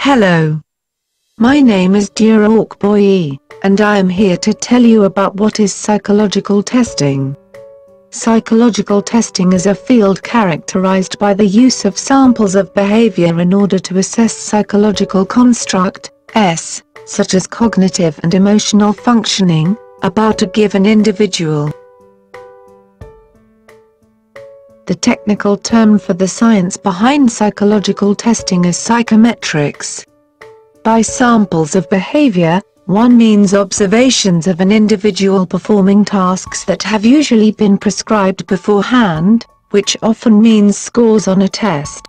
Hello. My name is Dira Okboyi, and I am here to tell you about what is psychological testing. Psychological testing is a field characterized by the use of samples of behavior in order to assess psychological construct, such as cognitive and emotional functioning, about a given individual. The technical term for the science behind psychological testing is psychometrics. By samples of behavior, one means observations of an individual performing tasks that have usually been prescribed beforehand, which often means scores on a test.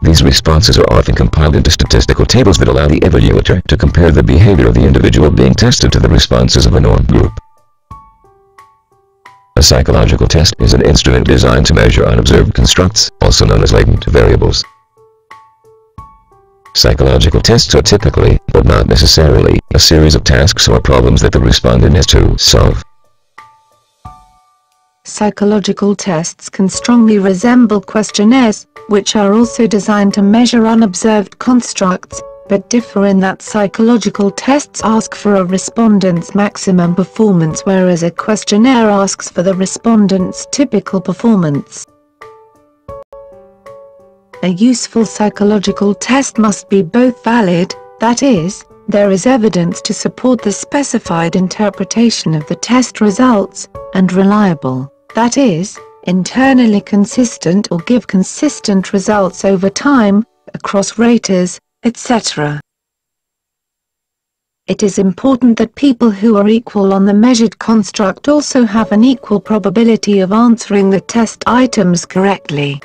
These responses are often compiled into statistical tables that allow the evaluator to compare the behavior of the individual being tested to the responses of a norm group. A psychological test is an instrument designed to measure unobserved constructs, also known as latent variables. Psychological tests are typically, but not necessarily, a series of tasks or problems that the respondent has to solve. Psychological tests can strongly resemble questionnaires, which are also designed to measure unobserved constructs, but differ in that psychological tests ask for a respondent's maximum performance, whereas a questionnaire asks for the respondent's typical performance. A useful psychological test must be both valid, that is, there is evidence to support the specified interpretation of the test results, and reliable, that is, internally consistent or give consistent results over time, across raters, etc. It is important that people who are equal on the measured construct also have an equal probability of answering the test items correctly.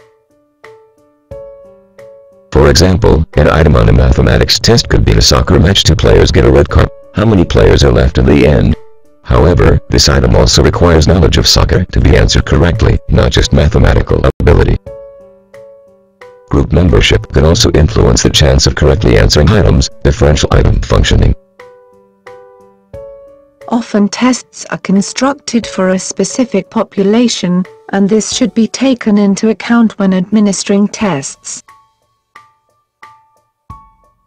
For example, an item on a mathematics test could be: a soccer match, 2 players get a red card. How many players are left in the end? However, this item also requires knowledge of soccer to be answered correctly, not just mathematical ability. Group membership can also influence the chance of correctly answering items, differential item functioning. Often tests are constructed for a specific population, and this should be taken into account when administering tests.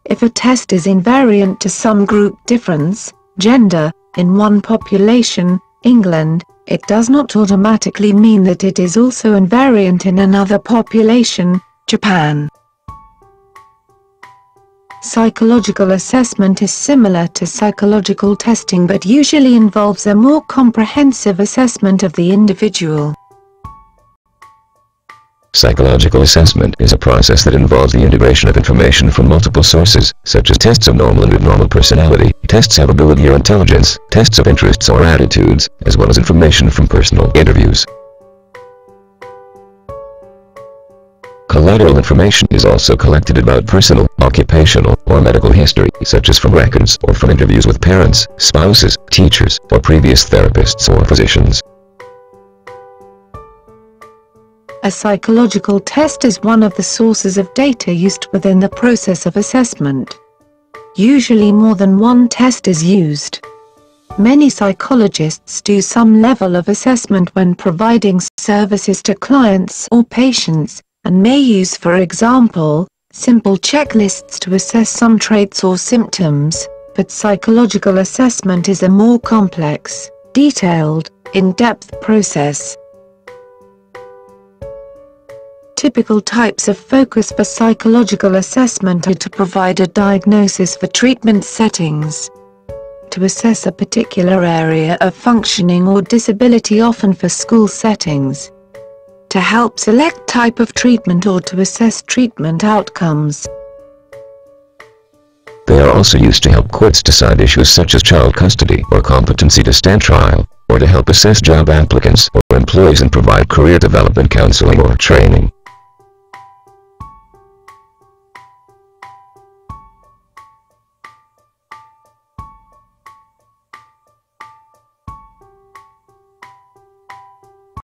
If a test is invariant to some group difference, gender, in one population, England, it does not automatically mean that it is also invariant in another population, Japan. Psychological assessment is similar to psychological testing but usually involves a more comprehensive assessment of the individual. Psychological assessment is a process that involves the integration of information from multiple sources, such as tests of normal and abnormal personality, tests of ability or intelligence, tests of interests or attitudes, as well as information from personal interviews. Collateral information is also collected about personal, occupational, or medical history, such as from records or from interviews with parents, spouses, teachers, or previous therapists or physicians. A psychological test is one of the sources of data used within the process of assessment. Usually more than one test is used. Many psychologists do some level of assessment when providing services to clients or patients, and may use, for example, simple checklists to assess some traits or symptoms, but psychological assessment is a more complex, detailed, in-depth process. Typical types of focus for psychological assessment are to provide a diagnosis for treatment settings, to assess a particular area of functioning or disability, often for school settings, to help select type of treatment, or to assess treatment outcomes. They are also used to help courts decide issues such as child custody or competency to stand trial, or to help assess job applicants or employees and provide career development counseling or training.